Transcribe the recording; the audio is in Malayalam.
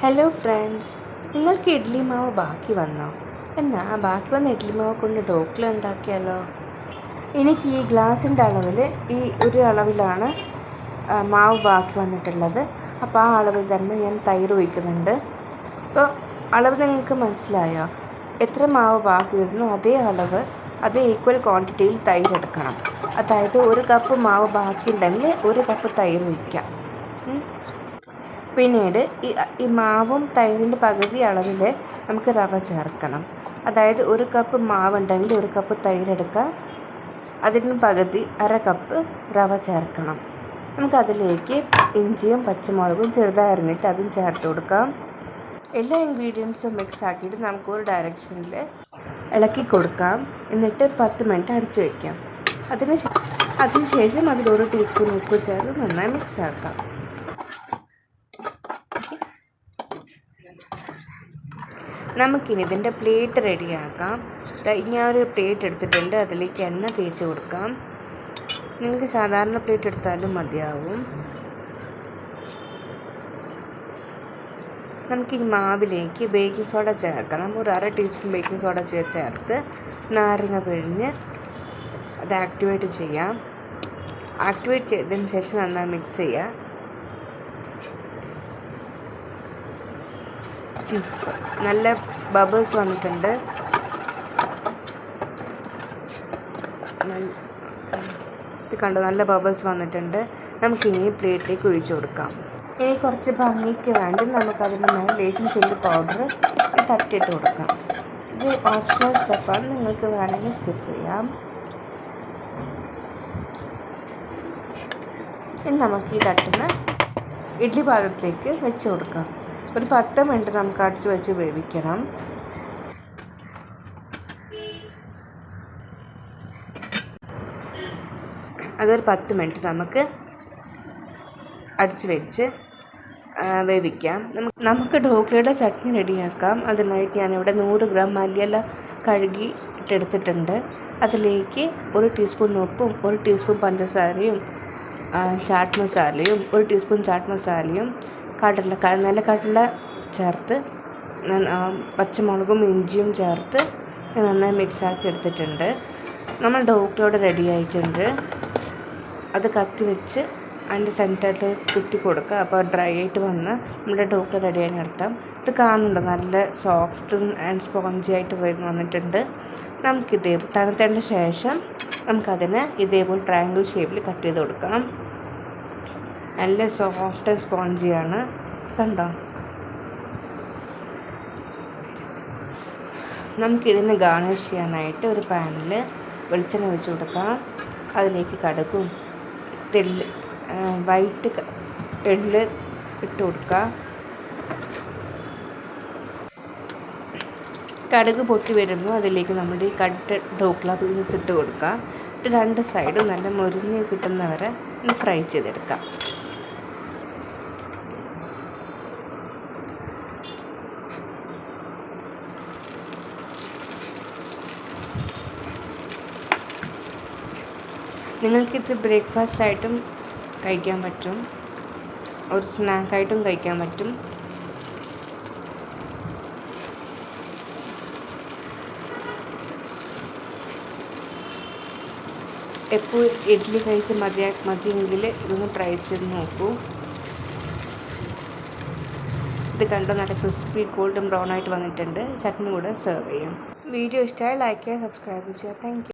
ഹലോ ഫ്രണ്ട്സ്, നിങ്ങൾക്ക് ഇഡ്ഡലി മാവ് ബാക്കി വന്നോ? എന്നാൽ ആ ബാക്കി വന്ന ഇഡ്ഡലി മാവ് കൊണ്ട് ഢോക്ല ഉണ്ടാക്കിയാലോ? എനിക്ക് ഈ ഗ്ലാസിൻ്റെ അളവിൽ ഈ ഒരു അളവിലാണ് മാവ് ബാക്കി വന്നിട്ടുള്ളത്. അപ്പോൾ ആ അളവിൽ തന്നെ ഞാൻ തൈര് ഒഴിക്കുന്നുണ്ട്. അപ്പോൾ അളവ് നിങ്ങൾക്ക് മനസ്സിലായോ? എത്ര മാവ് ബാക്കി വരുന്നു അതേ ഈക്വൽ ക്വാണ്ടിറ്റിയിൽ തൈര് എടുക്കണം. അതായത് 1 കപ്പ് മാവ് ബാക്കിയുണ്ടെങ്കിൽ 1 കപ്പ് തൈര് ഒഴിക്കാം. പിന്നീട് ഈ മാവും തൈരിൻ്റെ പകുതി അളവിൽ നമുക്ക് റവ ചേർക്കണം. അതായത് 1 കപ്പ് മാവുണ്ടെങ്കിൽ 1 കപ്പ് തൈരെടുക്കുക, അതിന് പകുതി 1/2 കപ്പ് റവ ചേർക്കണം. നമുക്കതിലേക്ക് ഇഞ്ചിയും പച്ചമുളകും ചെറുതായി അരിഞ്ഞിട്ട് അതും ചേർത്ത് കൊടുക്കാം. എല്ലാ ഇൻഗ്രീഡിയൻസും മിക്സ് ആക്കിയിട്ട് നമുക്കൊരു ഡയറക്ഷനിൽ ഇളക്കി കൊടുക്കാം. എന്നിട്ട് 10 മിനിറ്റ് അടച്ചു വയ്ക്കാം. അതിനുശേഷം അതിൽ 1 ടീസ്പൂൺ ഉപ്പ് ചേർത്ത് നന്നായി മിക്സ് ആക്കാം. നമുക്കിനി ഇതിൻ്റെ പ്ലേറ്റ് റെഡിയാക്കാം. ഞാൻ ഒരു പ്ലേറ്റ് എടുത്തിട്ടുണ്ട്, അതിലേക്ക് എണ്ണ തേച്ച് കൊടുക്കാം. നിങ്ങൾക്ക് സാധാരണ പ്ലേറ്റ് എടുത്താലും മതിയാവും. നമുക്കിനി മാവിലേക്ക് ബേക്കിംഗ് സോഡ ചേർക്കണം. ഒരു 1/2 ടീസ്പൂൺ ബേക്കിംഗ് സോഡ ചേർത്ത് നാരങ്ങ പിഴിഞ്ഞ് അത് ആക്ടിവേറ്റ് ചെയ്യാം. ആക്ടിവേറ്റ് ചെയ്തതിന് ശേഷം നന്നായി മിക്സ് ചെയ്യുക. നല്ല ബബിൾസ് വന്നിട്ടുണ്ട്. ഇത് കണ്ടോ, നല്ല ബബിൾസ് വന്നിട്ടുണ്ട്. നമുക്കിനി പ്ലേറ്റിലേക്ക് ഒഴിച്ചു കൊടുക്കാം. ഇനി കുറച്ച് ഭംഗിക്ക് വേണ്ടി നമുക്കതിന് മേലെ ലേശം ചില്ലി പൗഡർ തട്ടിയിട്ട് കൊടുക്കാം. ഇത് ഓപ്ഷണൽ സ്റ്റെപ്പാണ്, നിങ്ങൾക്ക് വേണമെങ്കിൽ സ്കിപ്പ് ചെയ്യാം. ഇനി നമുക്ക് ഈ തട്ടുന്ന ഇഡ്ഡലി പാത്രത്തിലേക്ക് വെച്ച് കൊടുക്കാം. ഒരു 10 മിനിറ്റ് നമുക്ക് അടച്ചു വെച്ച് വേവിക്കണം. അതൊരു 10 മിനിറ്റ് നമുക്ക് അടച്ചു വെച്ച് വേവിക്കാം. നമുക്ക് ഢോക്ലയുടെ ചട്നി റെഡിയാക്കാം. അതിനായിട്ട് ഞാനിവിടെ 100 ഗ്രാം മല്ലിയില കഴുകി ഇട്ടെടുത്തിട്ടുണ്ട്. അതിലേക്ക് 1 ടീസ്പൂൺ ഉപ്പും 1 ടീസ്പൂൺ പഞ്ചസാരയും ചാട്ട് മസാലയും 1 ടീസ്പൂൺ ചാട്ട് മസാലയും നല്ല കടല ചേർത്ത് പച്ചമുളകും ഇഞ്ചിയും ചേർത്ത് നന്നായി മിക്സാക്കി എടുത്തിട്ടുണ്ട്. നമ്മൾ ഢോക്ലയോടെ റെഡി ആയിട്ടുണ്ട്. അത് കത്തി വെച്ച് അതിൻ്റെ സെൻറ്ററിൽ കുത്തി കൊടുക്കുക. അപ്പോൾ ഡ്രൈ ആയിട്ട് വന്ന് നമ്മുടെ ഢോക്ല റെഡിയായി അർത്ഥം. ഇത് കാണുന്നുണ്ട്, നല്ല സോഫ്റ്റും ആൻഡ് സ്പോഞ്ചി ആയിട്ട് വന്നിട്ടുണ്ട്. നമുക്കിതേ തണുത്തതിന് ശേഷം നമുക്കതിനെ ഇതേപോലെ ട്രയാങ്കിൾ ഷേപ്പിൽ കട്ട് ചെയ്ത് കൊടുക്കാം. നല്ല സോഫ്റ്റ് ആൻഡ് സ്പോഞ്ചിയാണ്, കണ്ടോ. നമുക്കിതിന് ഗാർണിഷ് ചെയ്യാനായിട്ട് ഒരു പാനിൽ വെളിച്ചെണ്ണ ഒഴിച്ച് കൊടുക്കാം. അതിലേക്ക് കടുകും വൈറ്റ് എള്ള് ഇട്ട് കൊടുക്കുക. കടുക് പൊട്ടി വരുമ്പോൾ അതിലേക്ക് നമ്മുടെ ഈ കട്ട് ഢോക്ല പീസ് ഇട്ട് കൊടുക്കുക. 2 സൈഡും നല്ല മുരിഞ്ഞ് കിട്ടുന്നവരെ ഫ്രൈ ചെയ്തെടുക്കാം. നിങ്ങൾക്കിത് ബ്രേക്ക്ഫാസ്റ്റ് ആയിട്ടും കഴിക്കാൻ പറ്റും, ഒരു സ്നാക്കായിട്ടും കഴിക്കാൻ പറ്റും. എപ്പോൾ ഇഡ്ഡലി കഴിച്ച് മതിയെങ്കിൽ ഇതൊന്ന് ട്രൈ ചെയ്ത് നോക്കൂ. ഇത് കണ്ടോ, നല്ല ക്രിസ്പി ഗോൾഡൻ ബ്രൗൺ ആയിട്ട് വന്നിട്ടുണ്ട്. ചട്നി കൂടെ സെർവ് ചെയ്യാം. വീഡിയോ ഇഷ്ടമായി ലൈക്ക് ചെയ്യുക, സബ്സ്ക്രൈബ് ചെയ്യുക. Thank you.